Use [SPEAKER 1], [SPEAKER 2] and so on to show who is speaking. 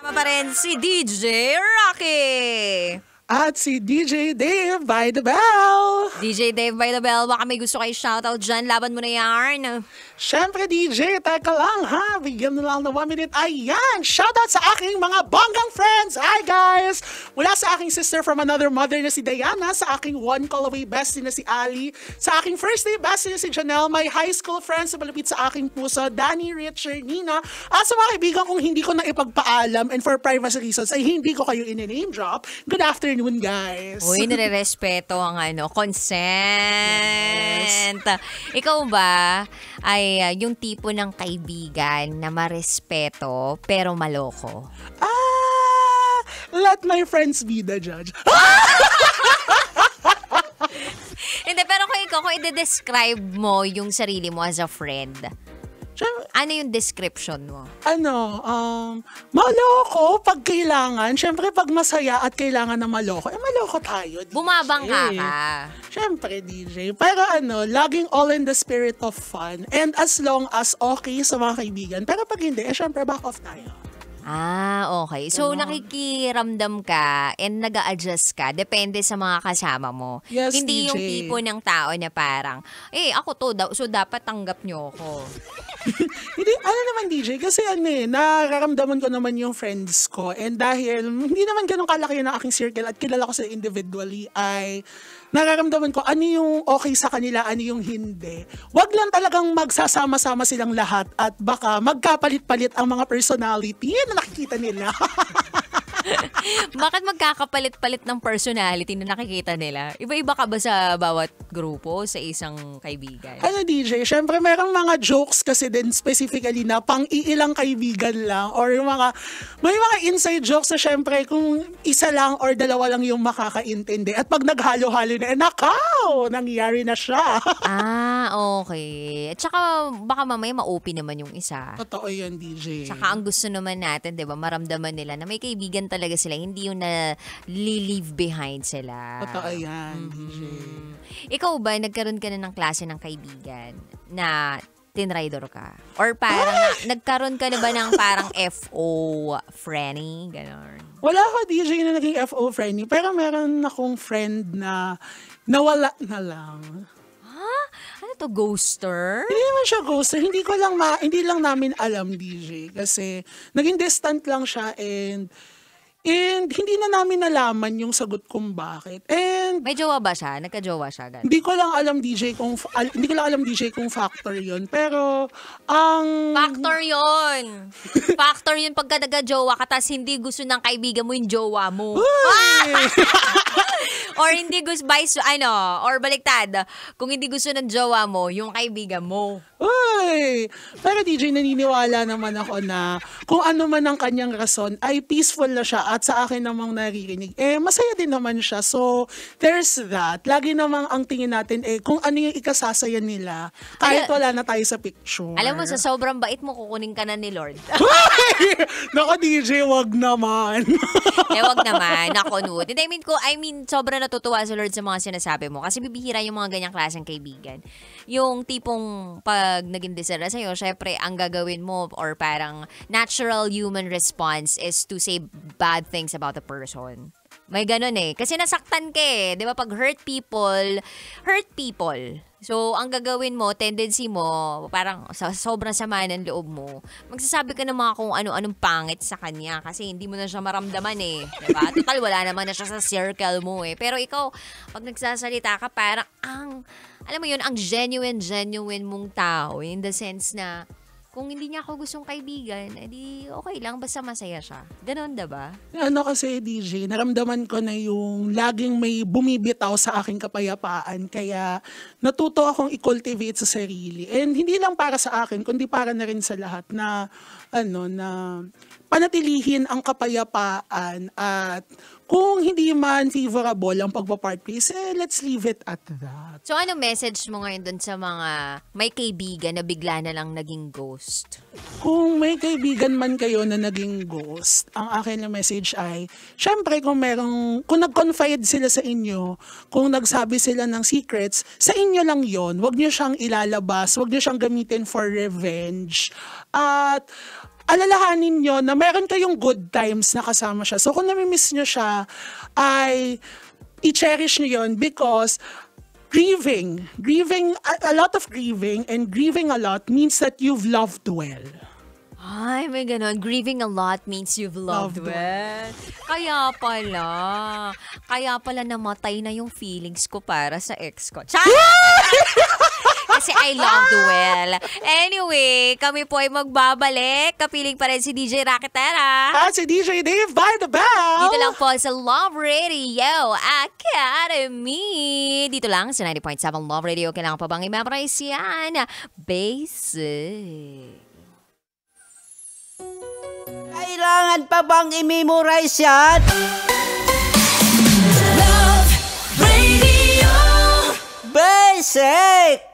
[SPEAKER 1] Tama pa rin si DJ Rocky.
[SPEAKER 2] At si DJ Dave by the Bell.
[SPEAKER 1] DJ Dave by the Bell, baka may gusto kayo shoutout dyan. Laban mo na yarn.
[SPEAKER 2] Siyempre DJ, teka lang ha. Bigyan na lang ng 1 minute. Ayan, shoutout sa aking mga bonggang friends. Hi guys! Mula sa aking sister from another mother na si Diana, sa aking one call away bestie na si Ali, sa aking first day bestie na si Janelle, my high school friends na malapit sa aking puso, Danny, Richard, Nina, at sa mga kaibigan kong hindi ko na ipagpaalam and for privacy reasons ay hindi ko kayo in-name drop. Good afternoon guys.
[SPEAKER 1] Uy, nire-respeto ang consent. Yes. Ikaw ba ay yung tipo ng kaibigan na marespeto pero maloko?
[SPEAKER 2] Let my friends be the judge.
[SPEAKER 1] Hindi, pero kung i-describe mo yung sarili mo as a friend, ano yung description mo?
[SPEAKER 2] Maloko pag kailangan. Siyempre, pag masaya at kailangan na maloko, maloko tayo. DJ.
[SPEAKER 1] Bumabangka ka.
[SPEAKER 2] Siyempre, DJ. Pero laging all in the spirit of fun. And as long as okay sa mga kaibigan. Pero pag hindi, siyempre, back off tayo.
[SPEAKER 1] Okay. So, nakikiramdam ka and nag-a-adjust ka. Depende sa mga kasama mo.
[SPEAKER 2] Yes,
[SPEAKER 1] Hindi
[SPEAKER 2] DJ.
[SPEAKER 1] yung tipo ng tao na parang, ako to, so dapat tanggap nyo ako.
[SPEAKER 2] Hindi, naman DJ, kasi nararamdaman ko naman yung friends ko. And dahil hindi naman ganun kalaki ng aking circle at kilala ko sila individually, ay nararamdaman ko ano yung okay sa kanila, ano yung hindi. Wag lang talagang magsasama-sama silang lahat at baka magkapalit-palit ang mga personality na nakikita nila.
[SPEAKER 1] Bakit magkakapalit-palit ng personality na nakikita nila? Iba-iba ka ba sa bawat grupo, sa isang kaibigan?
[SPEAKER 2] DJ, syempre merong mga jokes kasi din specifically na pang iilang kaibigan lang or yung may mga inside jokes na syempre kung isa lang or dalawa lang yung makakaintindi at pag naghalo-halo na, nakaw! Nangyari na siya.
[SPEAKER 1] Okay. At saka baka mamaya ma-OP naman yung isa.
[SPEAKER 2] Totoo yan, DJ.
[SPEAKER 1] Saka ang gusto naman natin, di ba, maramdaman nila na may kaibigan talaga sila, hindi yung na-leave behind sila.
[SPEAKER 2] Totoo yan, DJ.
[SPEAKER 1] Ikaw ba, nagkaroon ka na ng klase ng kaibigan na tinrider ka? Or parang, nagkaroon ka na ba ng parang FO friendly? Ganon.
[SPEAKER 2] Wala ako DJ na naging FO friendly, pero meron akong friend na nawala na lang.
[SPEAKER 1] Ano to, ghoster?
[SPEAKER 2] Hindi naman siya ghoster. Hindi lang namin alam, DJ. Kasi naging distant lang siya and hindi na namin nalaman yung sagot kung bakit. And
[SPEAKER 1] May jowa ba siya? Nagka-jowa siya? Ganun.
[SPEAKER 2] hindi ko lang alam DJ kung factor 'yon. Pero
[SPEAKER 1] Factor yun! Factor yun pagka nagka-jowa ka tas hindi gusto ng kaibigan mo yung jowa mo. Or hindi gusto, or baliktad, kung hindi gusto ng jowa mo, yung kaibigan mo.
[SPEAKER 2] Uy! Pero DJ, naniniwala naman ako na kung ano man ang kanyang rason, ay peaceful na siya at sa akin namang naririnig, masaya din naman siya. So, there's that. Lagi namang ang tingin natin, kung ano yung ikasasaya nila, kahit wala na tayo sa picture.
[SPEAKER 1] Alam mo, sa sobrang bait mo, kukunin ka na ni Lord.
[SPEAKER 2] Nako DJ, wag naman.
[SPEAKER 1] Wag naman. Nakunod. I mean, sobrang natutuwa si Lord sa mga sinasabi mo. Kasi bibihira yung mga ganyang klaseng kaibigan. Yung tipong pag naging desera sa'yo, syempre, ang gagawin mo or parang natural human response is to say bad things about the person. May ganun Kasi nasaktan ka Di ba? Pag hurt people. So, ang gagawin mo, tendency mo, parang sa sobrang sama ng loob mo, magsasabi ka ng mga kung ano-anong pangit sa kanya kasi hindi mo na siya maramdaman Di ba? Total, wala naman na siya sa circle mo Pero ikaw, pag nagsasalita ka, parang alam mo yun, ang genuine mong tao in the sense na kung hindi niya ako gustong kaibigan, edi okay lang, basta masaya siya. Ganon, diba?
[SPEAKER 2] Kasi DJ, naramdaman ko na yung laging may bumibitaw sa aking kapayapaan. Kaya natuto akong i-cultivate sa sarili. And hindi lang para sa akin, kundi para na rin sa lahat na panatilihin ang kapayapaan at kung hindi man favorable ang pagpa-part ways, let's leave it at that.
[SPEAKER 1] So, ano message mo ngayon dun sa mga may kaibigan na bigla na lang naging ghost?
[SPEAKER 2] Kung may kaibigan man kayo na naging ghost, ang akin na message ay, syempre kung nag-confide sila sa inyo, kung nagsabi sila ng secrets, sa inyo lang yon. Huwag niyo siyang ilalabas, huwag niyo siyang gamitin for revenge. At alalahanin nyo na meron kayong good times na kasama siya. So kung namimiss nyo siya, ay i-cherish nyo yun because grieving, a lot of grieving and grieving a lot means that you've loved well.
[SPEAKER 1] Ay, may ganon. Grieving a lot means you've loved well. Kaya pala namatay na yung feelings ko para sa ex ko. Kasi I loved well. Anyway, kami po ay magbabalik. Kapiling pa rin si DJ Raketera.
[SPEAKER 2] At si DJ Dave by the bell.
[SPEAKER 1] Dito lang po sa Love Radio Academy. Dito lang sa 90.7 Love Radio. Kailangan pa bang i-memorize yan? Basic.
[SPEAKER 3] Kailangan pa bang i-memorize yan?
[SPEAKER 4] Love Radio
[SPEAKER 3] Basic!